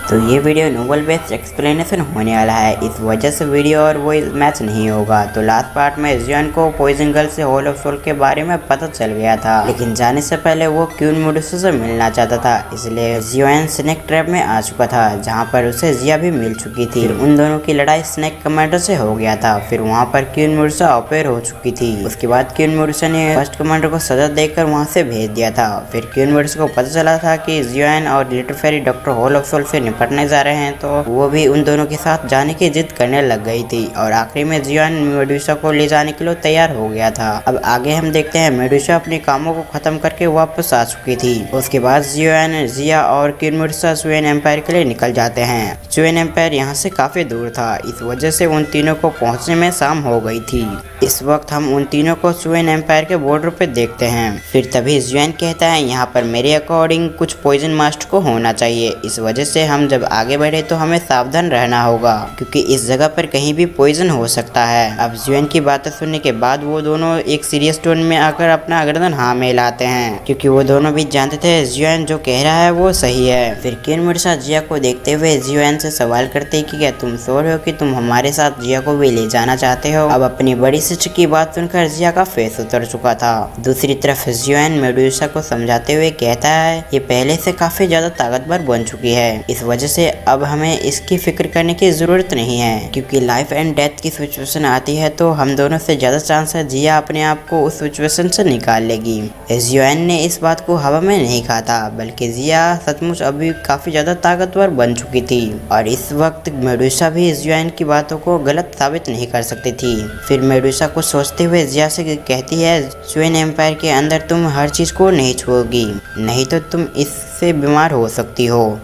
तो ये video novel based explanation होने वाला है, इस वजह से वीडियो और वो मैच नहीं होगा। तो लास्ट पार्ट में जियोन को पॉइजन गर्ल से होल ऑफ सोल के बारे में पता चल गया था, लेकिन जाने से पहले वो क्वीन मेडुसा से मिलना चाहता था, इसलिए जियोन स्नेक ट्रैप में आ चुका था, जहाँ पर उसे जिया भी मिल चुकी थी। उन दोनों की लड़ाई स्नेक कमांडर से हो गया था। फिर वहाँ पर क्वीन मेडुसा अपेयर हो चुकी थी। उसके बाद क्वीन मेडुसा ने फर्स्ट कमांडर को सजा देकर वहाँ से भेज दिया था। फिर क्वीन मेडुसा को पता चला था कि जियोन और little fairy doctor hole of soul से निपटने जा रहे हैं, तो वो भी उन दोनों के साथ जाने की जिद करने लग गई थी और आखिरी में जियोन मेडुसा को ले जाने के लिए तैयार हो गया था। अब आगे हम देखते हैं मेडुसा अपने कामों को खत्म करके वापस आ चुकी थी। उसके बाद जियोन, जिया और क्वीन मेडुसा चुएन एम्पायर के लिए निकल जाते हैं। चुएन एम्पायर यहाँ से काफी दूर था, इस वजह से उन तीनों को पहुँचने में शाम हो गई थी। इस वक्त हम उन तीनों को चुएन एम्पायर के बॉर्डर पे देखते हैं। फिर तभी जियोन कहता है यहाँ पर मेरे अकॉर्डिंग कुछ पॉइजन मास्टर को होना चाहिए, इस वजह से हम जब आगे बढ़े तो हमें सावधान रहना होगा, क्योंकि इस जगह पर कहीं भी पॉइजन हो सकता है। अब जियोन की बातें सुनने के बाद वो दोनों एक सीरियस टोन में आकर अपना गर्दन हाँ में हिलाते हैं, क्योंकि वो दोनों भी जानते थे जियोन जो कह रहा है वो सही है। फिर क्वीन मेडुसा जिया को देखते हुए जियोन से सवाल करते कि क्या तुम श्योर हो कि तुम हमारे साथ जिया को भी ले जाना चाहते हो। अब अपनी बड़ी सिस्टर की बात सुनकर जिया का फेस उतर चुका था। दूसरी तरफ जियोन मेडुसा को समझाते हुए कहता है ये पहले से काफी ज्यादा ताकतवर बन चुकी है, इस वजह से अब हमें इसकी फिक्र करने की जरूरत नहीं है, क्योंकि लाइफ एंड डेथ की सिचुएशन आती है तो हम दोनों से ज्यादा चांस है जिया अपने आप को उस सिचुएशन से निकाल लेगी। जियोन ने इस बात को हवा में नहीं कहा था, बल्कि जिया सचमुच अभी काफी ज्यादा ताकतवर बन चुकी थी और इस वक्त मेडुसा भी जियोन की बातों को गलत साबित नहीं कर सकती थी। फिर मेडुसा को सोचते हुए जिया से कहती है चुएन एम्पायर के अंदर तुम हर चीज को नहीं छुओगी, नहीं तो तुम इससे बीमार हो सकती हो।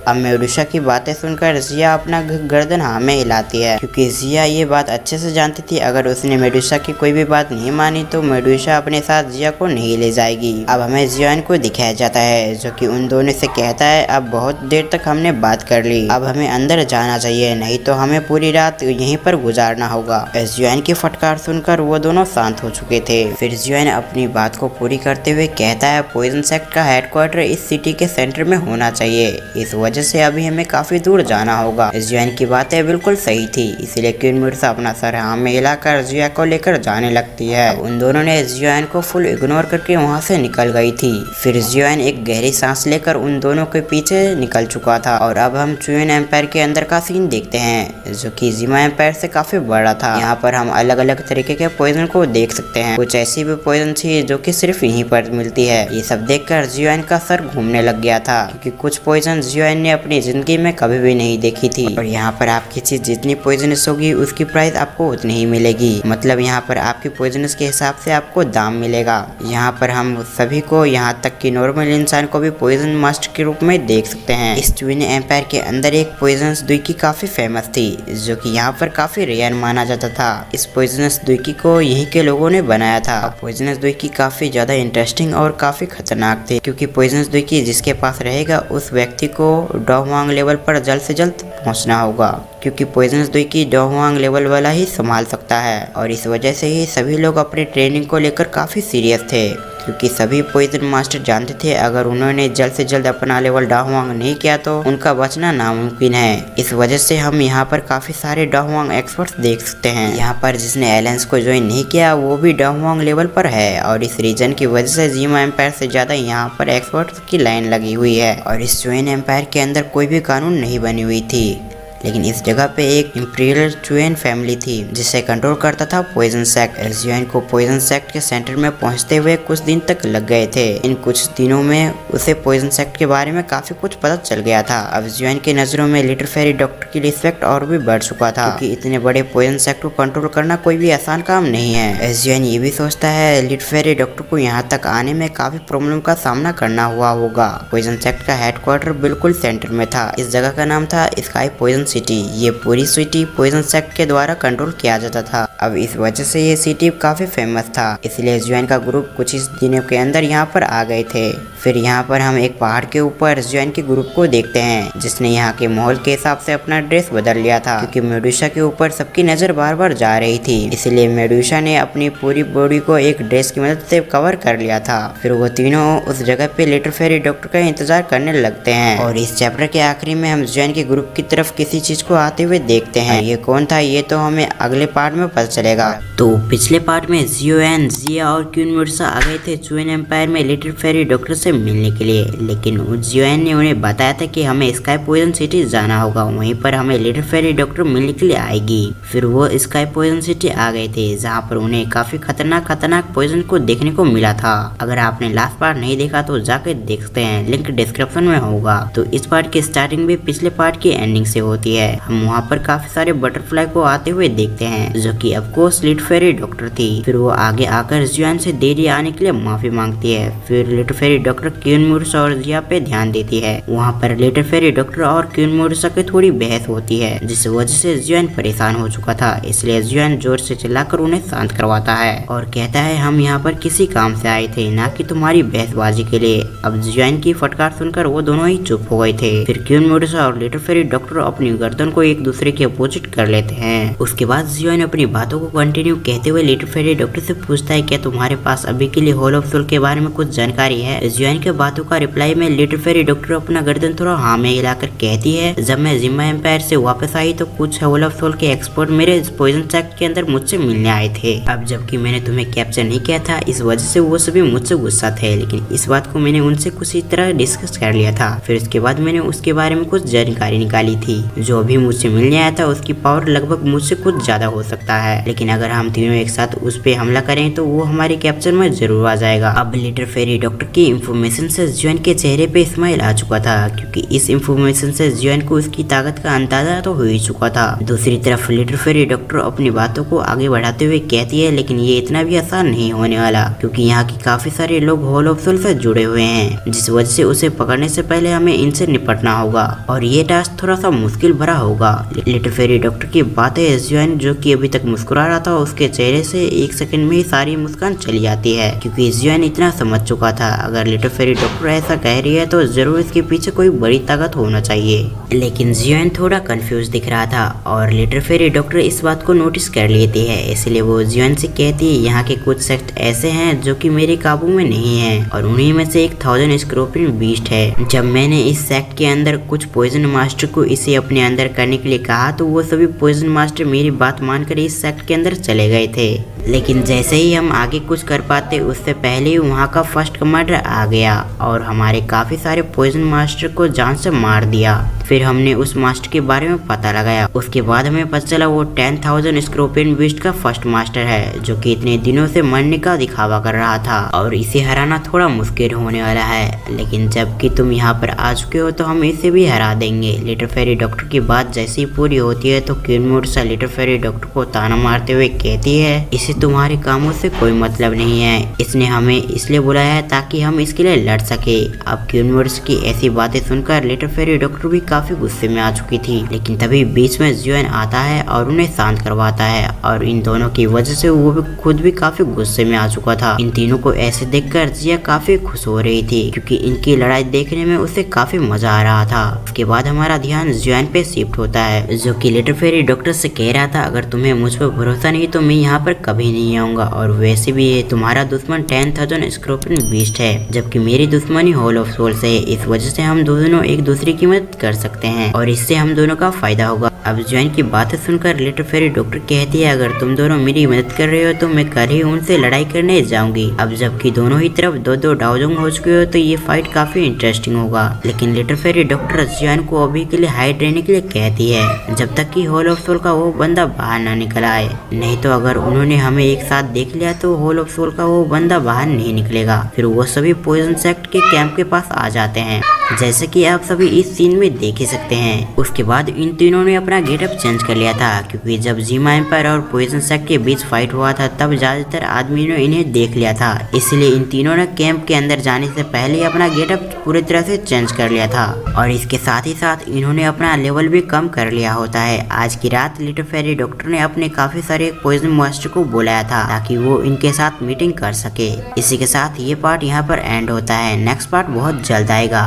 अब मेडुसा की बातें सुनकर जिया अपना गर्दन हाँ में हिलाती है, क्योंकि जिया ये बात अच्छे से जानती थी अगर उसने मेडुसा की कोई भी बात नहीं मानी तो मेडुसा अपने साथ जिया को नहीं ले जाएगी। अब हमें जियोन को दिखाया जाता है जो कि उन दोनों से कहता है अब बहुत देर तक हमने बात कर ली, अब हमें अंदर जाना चाहिए, नहीं तो हमें पूरी रात यहीं पर गुजारना होगा। जियोन की फटकार सुनकर वो दोनों शांत हो चुके थे। फिर जियोन अपनी बात को पूरी करते हुए कहता है पॉइजन सेक्ट का हेडक्वार्टर इस सिटी के सेंटर में होना चाहिए, इस वजह से अभी हमें काफी दूर जाना होगा। जियोन की बातें बिल्कुल सही थी, इसलिए क्वीन मेडुसा अपना सर हाँ में हिलाकर जिया को लेकर जाने लगती है। उन दोनों ने जियोन को फुल इग्नोर करके वहाँ से निकल गई थी। फिर जियोन एक गहरी सांस लेकर उन दोनों के पीछे निकल चुका था और अब हम चुएन एम्पायर के अंदर का सीन देखते हैं, जो कि जिमा एम्पायर से काफी बड़ा था। यहाँ पर हम अलग अलग तरीके के पॉइजन को देख सकते हैं, कुछ ऐसी भी पॉइजन थी जो कि सिर्फ यहीं पर मिलती है। ये सब देखकर जियोन का सर घूमने लग गया था, क्योंकि कुछ पॉइजन जियोन ने अपनी जिंदगी में कभी भी नहीं देखी थी और यहाँ पर आपकी चीज जितनी पॉइजनस होगी उसकी प्राइस आपको उतनी ही मिलेगी, मतलब यहाँ पर आपकी पॉइजनस के हिसाब से आपको दाम मिलेगा। यहाँ पर हम सभी को, यहाँ तक कि नॉर्मल इंसान को भी पॉइजन मास्टर के रूप में देख सकते हैं। इस चुएन एम्पायर के अंदर एक पॉइजनस दुईकी काफी फेमस थी, जो कि यहाँ पर काफी रेयर माना जाता था। इस पॉइजनस दुईकी को यहीं के लोगों ने बनाया था। पॉइजनस दुईकी काफी ज्यादा इंटरेस्टिंग और काफी खतरनाक थे, क्योंकि पॉइजनस दुईकी जिसके पास रहेगा उस व्यक्ति को डोहुआंग लेवल पर जल्द से जल्द पहुंचना होगा, क्योंकि पॉइजनस दुईकी डोहुआंग लेवल वाला ही संभाल सकता है। और इस वजह से ही सभी लोग अपनी ट्रेनिंग को लेकर काफी सीरियस थे, क्योंकि सभी पॉइजन मास्टर जानते थे अगर उन्होंने जल्द से जल्द अपना लेवल डोहुआंग नहीं किया तो उनका बचना नामुमकिन है। इस वजह से हम यहाँ पर काफी सारे डोहुआंग एक्सपर्ट्स देख सकते हैं। यहाँ पर जिसने एलायंस को ज्वाइन नहीं किया वो भी डोहुआंग लेवल पर है और इस रीजन की वजह से जिमा एम्पायर से ज्यादा यहाँ पर एक्सपर्ट्स की लाइन लगी हुई है। और इस चुएन एम्पायर के अंदर कोई भी कानून नहीं बनी हुई थी, लेकिन इस जगह पे एक इंपीरियल चुएन फैमिली थी जिसे कंट्रोल करता था पॉइजन सेक्ट। जियोन को पॉइजन सेक्ट के सेंटर में पहुंचते हुए कुछ दिन तक लग गए थे। इन कुछ दिनों में उसे पॉइजन सेक्ट के बारे में काफी कुछ पता चल गया था। अब जियोन की नजरों में लिटिल फेरी डॉक्टर की रिस्पेक्ट और भी बढ़ चुका था, क्योंकि इतने बड़े पॉइजन सेक्ट को कंट्रोल करना कोई भी आसान काम नहीं है। जियोन ये भी सोचता है लिटिल फेरी डॉक्टर को यहाँ तक आने में काफी प्रॉब्लम का सामना करना हुआ होगा। पॉइजन सेक्ट का हेडक्वार्टर बिल्कुल सेंटर में था। इस जगह का नाम था स्काई पॉइजन सिटी। ये पूरी सिटी पॉइजन सेक्ट के द्वारा कंट्रोल किया जाता था। अब इस वजह से ये सिटी काफी फेमस था, इसलिए जुआन का ग्रुप कुछ इस दिनों के अंदर यहाँ पर आ गए थे। फिर यहाँ पर हम एक पहाड़ के ऊपर जुआन के ग्रुप को देखते हैं, जिसने यहाँ के माहौल के हिसाब से अपना ड्रेस बदल लिया था, क्योंकि मेडुसा के ऊपर सबकी नजर बार बार जा रही थी। इसलिए मेडुसा ने अपनी पूरी बॉडी को एक ड्रेस की मदद से कवर कर लिया था। फिर वो तीनों उस जगह पे लिटिल फेरी डॉक्टर का इंतजार करने लगते हैं। और इस चैप्टर के आखिरी में हम जुआन के ग्रुप की तरफ किसी चीज को आते हुए देखते हैं। ये कौन था ये तो हमें अगले पार्ट में पता चलेगा। तो पिछले पार्ट में जियोन, जिया और क्वीन मेडुसा आ गए थे जुआन एम्पायर में लिटिल फेरी डॉक्टर से मिलने के लिए, लेकिन जियोन ने उन्हें बताया था कि हमें स्काई पॉइजन सिटी जाना होगा, वहीं पर हमें लिटिल फेरी डॉक्टर मिलने के लिए आएगी। फिर वो स्काई पॉइजन सिटी आ गए थे, जहाँ पर उन्हें काफी खतरनाक पॉइजन को देखने को मिला था। अगर आपने लास्ट पार्ट नहीं देखा तो जाकर देखते हैं, लिंक डिस्क्रिप्शन में होगा। तो इस पार्ट की स्टार्टिंग भी पिछले पार्ट की एंडिंग से होती है। हम वहाँ पर काफी सारे बटरफ्लाई को आते हुए देखते हैं, जो कि ऑफकोर्स लिटिल फेरी डॉक्टर थी। फिर वो आगे आकर जियोन से देरी आने के लिए माफी मांगती है। फिर little fairy doctor queen Medusa और जिया पे ध्यान देती है। वहाँ पर लिटिल फेरी डॉक्टर और क्वीन मेडुसा की थोड़ी बहस होती है, जिस वजह से जियोन परेशान हो चुका था। इसलिए जियोन जोर से चिल्लाकर उन्हें शांत करवाता है और कहता है हम यहाँ पर किसी काम से आए थे, ना कि तुम्हारी बहसबाजी के लिए। अब जियोन की फटकार सुनकर वो दोनों ही चुप हो गए थे। फिर क्वीन मेडुसा और लिटिल फेरी डॉक्टर अपनी गर्दन को एक दूसरे के अपोजिट कर लेते हैं। उसके बाद जियोन अपनी बातों को कंटिन्यू कहते हुए लिटिल फेरी डॉक्टर से पूछता है क्या तुम्हारे पास अभी के लिए हॉल ऑफ सोल के बारे में कुछ जानकारी है। जियोन के बातों का रिप्लाई में लिटिल फेरी डॉक्टर अपना गर्दन थोड़ा हाँ में हिलाकर कहती है जब मैं जिम्मा एम्पायर से वापस आई तो कुछ हॉल ऑफ सोल के एक्सपर्ट मेरे पॉइजन चेक के अंदर मुझसे मिलने आए थे। अब जबकि मैंने तुम्हें कैप्चर नहीं किया था, इस वजह से वो सभी मुझसे गुस्सा थे, लेकिन इस बात को मैंने उनसे कुछ इस तरह डिस्कस कर लिया था। फिर उसके बाद मैंने उसके बारे में कुछ जानकारी निकाली थी। जो अभी मुझसे मिलने आया था उसकी पावर लगभग मुझसे कुछ ज्यादा हो सकता है, लेकिन अगर हम तीनों एक साथ उस पे हमला करें तो वो हमारे कैप्चर में जरूर आ जाएगा। अब लिटिल फेरी डॉक्टर की इंफॉर्मेशन से जियोन के चेहरे पे स्माइल आ चुका था, क्योंकि इस इंफॉर्मेशन से जियोन को उसकी ताकत का अंदाजा तो हो ही चुका था। दूसरी तरफ लिटिल फेरी डॉक्टर अपनी बातों को आगे बढ़ाते हुए कहती है लेकिन ये इतना भी आसान नहीं होने वाला, क्योंकि यहाँ के काफी सारे लोग हॉल ऑफ सोल से जुड़े हुए हैं, जिस वजह से उसे पकड़ने से पहले हमें इनसे निपटना होगा और ये टास्क थोड़ा सा मुश्किल भरा होगा। लिटिल फेरी डॉक्टर की बातें जियोन, जो कि अभी तक मुस्कुरा रहा था, उसके चेहरे से एक सेकंड में ही सारी मुस्कान चली जाती है, क्योंकि जियोन इतना समझ चुका था अगर लिटिल फेरी डॉक्टर ऐसा कह रही है तो जरूर इसके पीछे कोई बड़ी ताकत होना चाहिए। लेकिन जियोन थोड़ा कंफ्यूज दिख रहा था और लिटिल फेरी डॉक्टर इस बात को नोटिस कर लेती है, इसलिए वो जियोन से कहती है यहाँ के कुछ सेक्ट ऐसे हैं जो कि मेरे काबू में नहीं है और उन्हीं में से एक 1000 स्कॉर्पियन बीस्ट है। जब मैंने इस सेक्ट के अंदर कुछ पॉइजन मास्टर को इसे अपने अंदर करने के लिए कहा तो वो सभी पॉइजन मास्टर मेरी बात मानकर इस सेक्ट के अंदर चले गए थे, लेकिन जैसे ही हम आगे कुछ कर पाते उससे पहले ही वहाँ का फर्स्ट कमांडर आ गया और हमारे काफी सारे पॉइजन मास्टर को जान से मार दिया। फिर हमने उस मास्टर के बारे में पता लगाया। उसके बाद हमें पता चला वो 10,000 स्कॉर्पियन बीस्ट का फर्स्ट मास्टर है, जो कि इतने दिनों से मरने का दिखावा कर रहा था और इसे हराना थोड़ा मुश्किल होने वाला है, लेकिन जबकि तुम यहाँ पर आ चुके हो तो हम इसे भी हरा देंगे। लिटिल फेरी डॉक्टर की बात जैसी पूरी होती है तो queen Medusa little fairy doctor को ताना मारते हुए कहती है इसे तुम्हारे कामों से कोई मतलब नहीं है, इसने हमें इसलिए बुलाया है ताकि हम इसके लिए लड़ सके। अब क्वीन मेडुसा की ऐसी बातें सुनकर लिटिल फेरी डॉक्टर भी काफी गुस्से में आ चुकी थी, लेकिन तभी बीच में जियोन आता है और उन्हें शांत करवाता है और इन दोनों की वजह से वो भी खुद भी काफी गुस्से में आ चुका था। इन तीनों को ऐसे देखकर जिया काफी खुश हो रही थी, क्योंकि इनकी लड़ाई देखने में उसे काफी मजा आ रहा था। उसके बाद हमारा ध्यान जियोन पे शिफ्ट होता है, जो कि लिटिल फेरी डॉक्टर से कह रहा था अगर तुम्हें मुझ पर भरोसा नहीं तो मैं यहाँ पर कभी नहीं आऊंगा और वैसे भी तुम्हारा दुश्मन 10,000 स्कॉर्पियन बीस्ट है, जबकि मेरी दुश्मनी हॉल ऑफ सोल से है। इस वजह से हम दोनों एक दूसरे की मदद कर सकते हैं और इससे हम दोनों का फायदा होगा। अब जियोन की बातें सुनकर लिटिल फेरी डॉक्टर कहती है अगर तुम दोनों मेरी मदद कर रहे हो तो मैं कल ही उनसे लड़ाई करने जाऊंगी। अब जबकि दोनों ही तरफ दो डाउजोंग हो चुके हो तो ये फाइट काफी इंटरेस्टिंग होगा, लेकिन लिटिल फेरी डॉक्टर जियोन को अभी के लिए हाइड रहने के लिए कहती है जब तक कि हॉल ऑफ सोल का वो बंदा बाहर ना निकल आए, नहीं तो अगर उन्होंने हमें एक साथ देख लिया तो हॉल ऑफ सोल का वो बंदा बाहर नहीं निकलेगा। फिर वो सभी पॉइजन सेक्ट के कैंप के पास आ जाते हैं, जैसे कि आप सभी इस सीन में देख ही सकते हैं। उसके बाद इन तीनों ने अपने अपना गेटअप चेंज कर लिया था, क्योंकि जब जीमा एम्पायर और पॉइजन सेक्ट के बीच फाइट हुआ था तब ज्यादातर आदमी ने इन्हें देख लिया था, इसलिए इन तीनों ने कैंप के अंदर जाने से पहले ही अपना गेटअप पूरी तरह से चेंज कर लिया था। और इसके साथ ही साथ इन्होंने अपना लेवल भी कम कर लिया होता है। आज की रात लिटिल फेरी डॉक्टर ने अपने काफी सारे पॉइजन मास्टर को बुलाया था ताकि वो इनके साथ मीटिंग कर सके। इसी के साथ ये पार्ट यहाँ पर एंड होता है। नेक्स्ट पार्ट बहुत जल्द आएगा।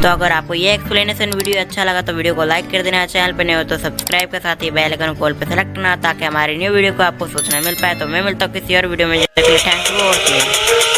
तो अगर आपको ये एक्सप्लेनेशन वीडियो अच्छा लगा तो वीडियो को लाइक कर देना, चैनल पर नए हो तो सब्सक्राइब के साथ ही बेल आइकन कॉल पर सेलेक्ट करना ताकि हमारी न्यू वीडियो को आपको सूचना मिल पाए। तो मैं मिलता हूँ किसी और वीडियो में। Thank you.